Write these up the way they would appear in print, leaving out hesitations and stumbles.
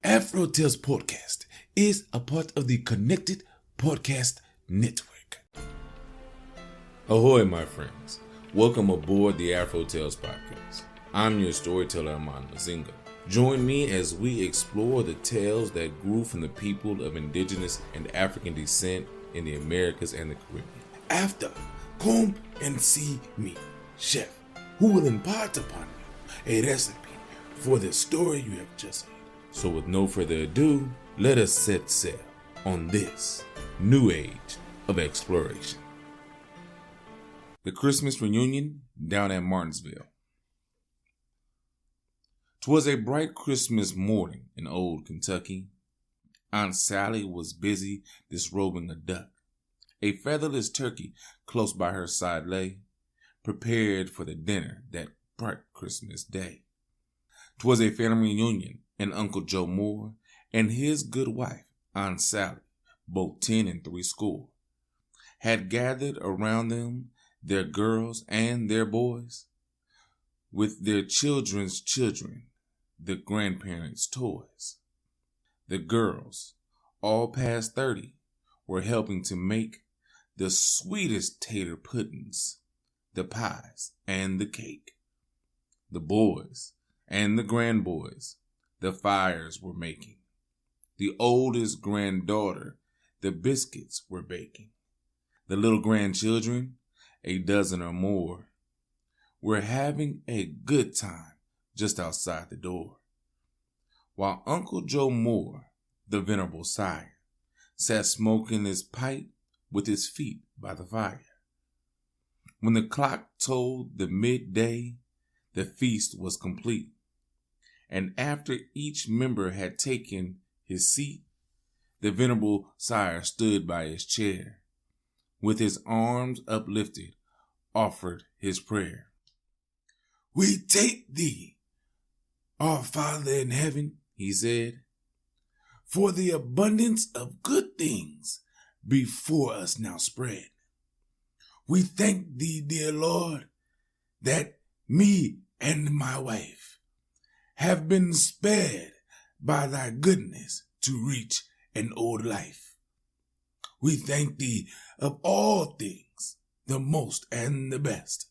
AfroTales Podcast is a part of the Connected Podcast Network. Ahoy, my friends. Welcome aboard the AfroTales Podcast. I'm your storyteller, Aman Mazinga. Join me as we explore the tales that grew from the people of indigenous and African descent in the Americas and the Caribbean. After, come and see me, chef, who will impart upon you a recipe for the story you have just heard. So with no further ado, let us set sail on this new age of exploration. The Christmas reunion down at Martinsville. 'Twas a bright Christmas morning in old Kentucky. Aunt Sally was busy disrobing a duck. A featherless turkey close by her side lay, prepared for the dinner that bright Christmas day. 'Twas a family reunion, and Uncle Joe Moore and his good wife, Aunt Sally, both 10 and 80, had gathered around them their girls and their boys, with their children's children, the grandparents' toys. The girls, all past 30, were helping to make the sweetest tater puddings, the pies, and the cake. The boys and the grandboys, the fires were making. The oldest granddaughter, the biscuits were baking. The little grandchildren, a dozen or more, were having a good time just outside the door, while Uncle Joe Moore, the venerable sire, sat smoking his pipe with his feet by the fire. When the clock told the midday, the feast was complete, and after each member had taken his seat, the venerable sire stood by his chair, with his arms uplifted, offered his prayer. "We take thee, our Father in heaven," he said, "for the abundance of good things before us now spread. We thank thee, dear Lord, that me and my wife have been spared by thy goodness to reach an old life. We thank thee of all things, the most and the best,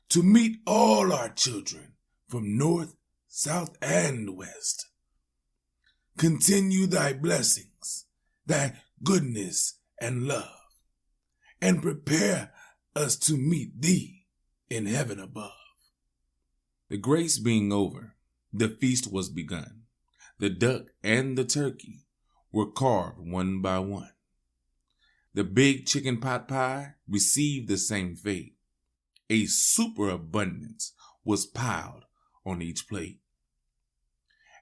to meet all our children from north, south, and west. Continue thy blessings, thy goodness and love, and prepare us to meet thee in heaven above." The grace being over, the feast was begun. The duck and the turkey were carved one by one. The big chicken pot pie received the same fate. A superabundance was piled on each plate.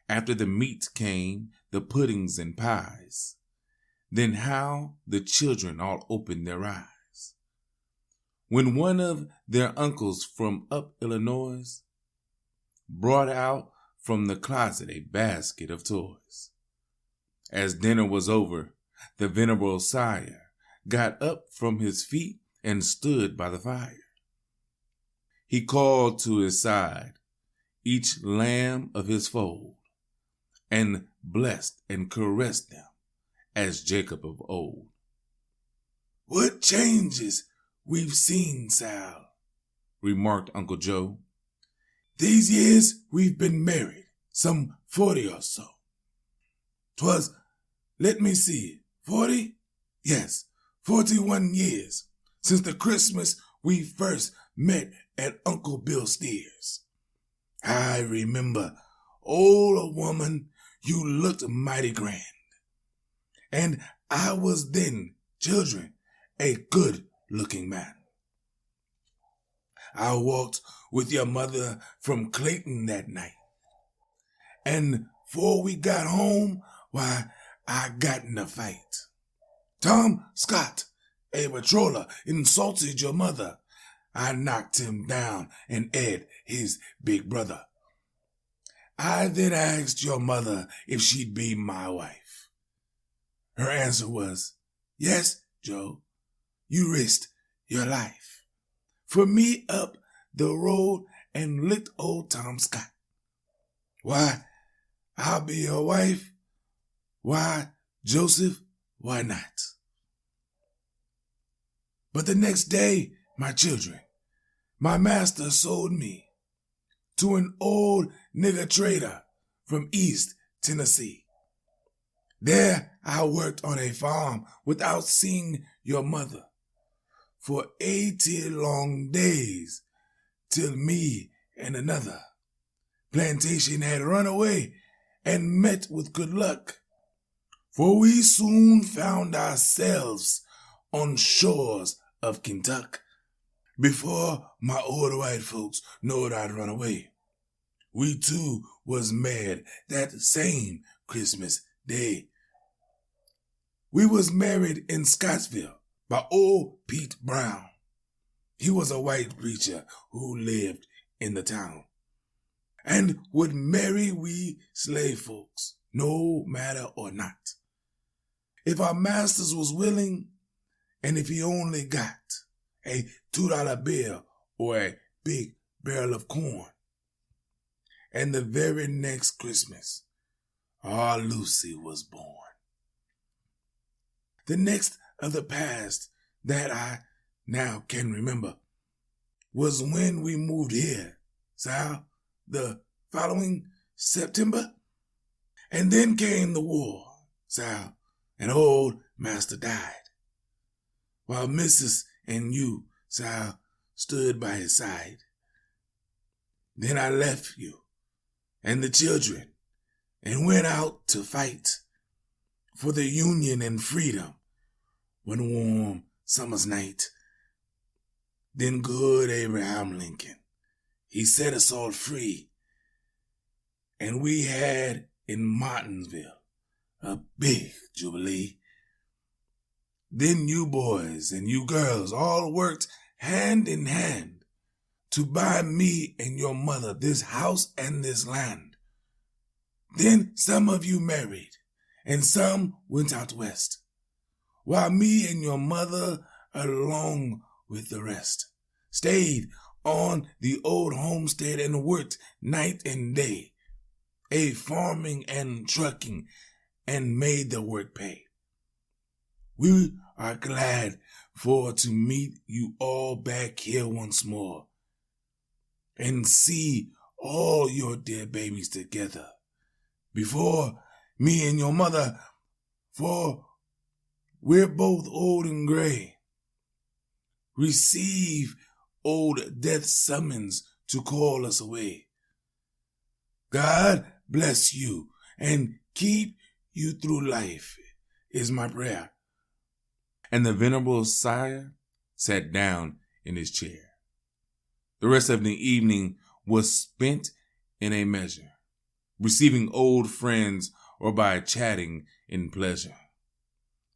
After the meat came the puddings and pies. Then how the children all opened their eyes when one of their uncles from up Illinois brought out from the closet a basket of toys. As dinner was over, the venerable sire got up from his feet and stood by the fire. He called to his side each lamb of his fold, and blessed and caressed them as Jacob of old. "What changes we've seen, Sal," remarked Uncle Joe. "These years we've been married, some 40 or so. 'Twas, let me see, 40? Yes, 41 years since the Christmas we first met at Uncle Bill Steers. I remember, old woman, you looked mighty grand. And I was then, children, a good-looking man. I walked with your mother from Clayton that night. And before we got home, why, I got in a fight. Tom Scott, a patroller, insulted your mother. I knocked him down and Ed, his big brother. I then asked your mother if she'd be my wife. Her answer was, "Yes, Joe, you risked your life for me up the road and licked old Tom Scott. Why, I'll be your wife. Why, Joseph, why not? But the next day, my children, my master sold me to an old nigger trader from East Tennessee. There I worked on a farm without seeing your mother for 80 long days till me and another plantation had run away and met with good luck. For we soon found ourselves on shores of Kentucky. Before my old white folks knowed I'd run away, we too was married that same Christmas Day. We was married in Scottsville by old Pete Brown. He was a white preacher who lived in the town and would marry we slave folks, no matter or not. If our masters was willing, and if he only got a $2 bill or a big barrel of corn. And the very next Christmas, our Lucy was born. The next of the past that I now can remember was when we moved here, Sal, the following September. And then came the war, Sal, and old master died, while Mrs. and you, Sal, stood by his side. Then I left you and the children and went out to fight for the Union and freedom one warm summer's night. Then good Abraham Lincoln, he set us all free, and we had in Martinsville a big jubilee. Then you boys and you girls all worked hand in hand to buy me and your mother this house and this land. Then some of you married and some went out west, while me and your mother, along with the rest, stayed on the old homestead and worked night and day, a farming and trucking, and made the work pay. We are glad for to meet you all back here once more and see all your dear babies together before me and your mother, for we're both old and gray, receive old death's summons to call us away. God bless you and keep you through life is my prayer. And the venerable sire sat down in his chair. The rest of the evening was spent in a measure, receiving old friends or by chatting in pleasure,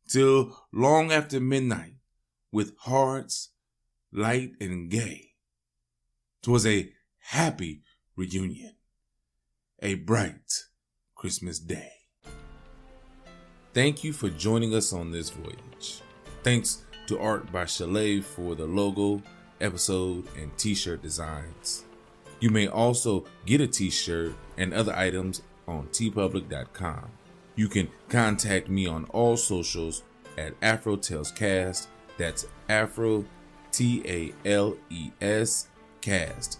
till long after midnight, with hearts light and gay. 'Twas a happy reunion, a bright Christmas Day. Thank you for joining us on this voyage. Thanks to Art by Chalet for the logo, episode, and t-shirt designs. You may also get a t-shirt and other items on tpublic.com. You can contact me on all socials at AfroTalesCast. That's Afro TALES cast.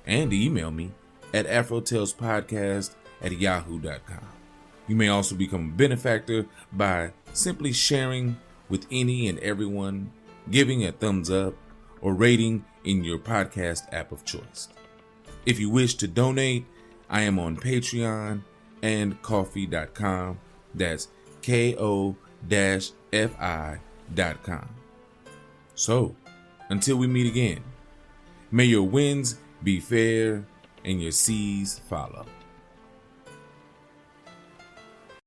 And email me at AfroTalesPodcast@yahoo.com. You may also become a benefactor by simply sharing with any and everyone, giving a thumbs up, or rating in your podcast app of choice. If you wish to donate, I am on Patreon and Ko-fi.com. That's ko-fi.com. So, until we meet again, may your winds be fair and your seas follow.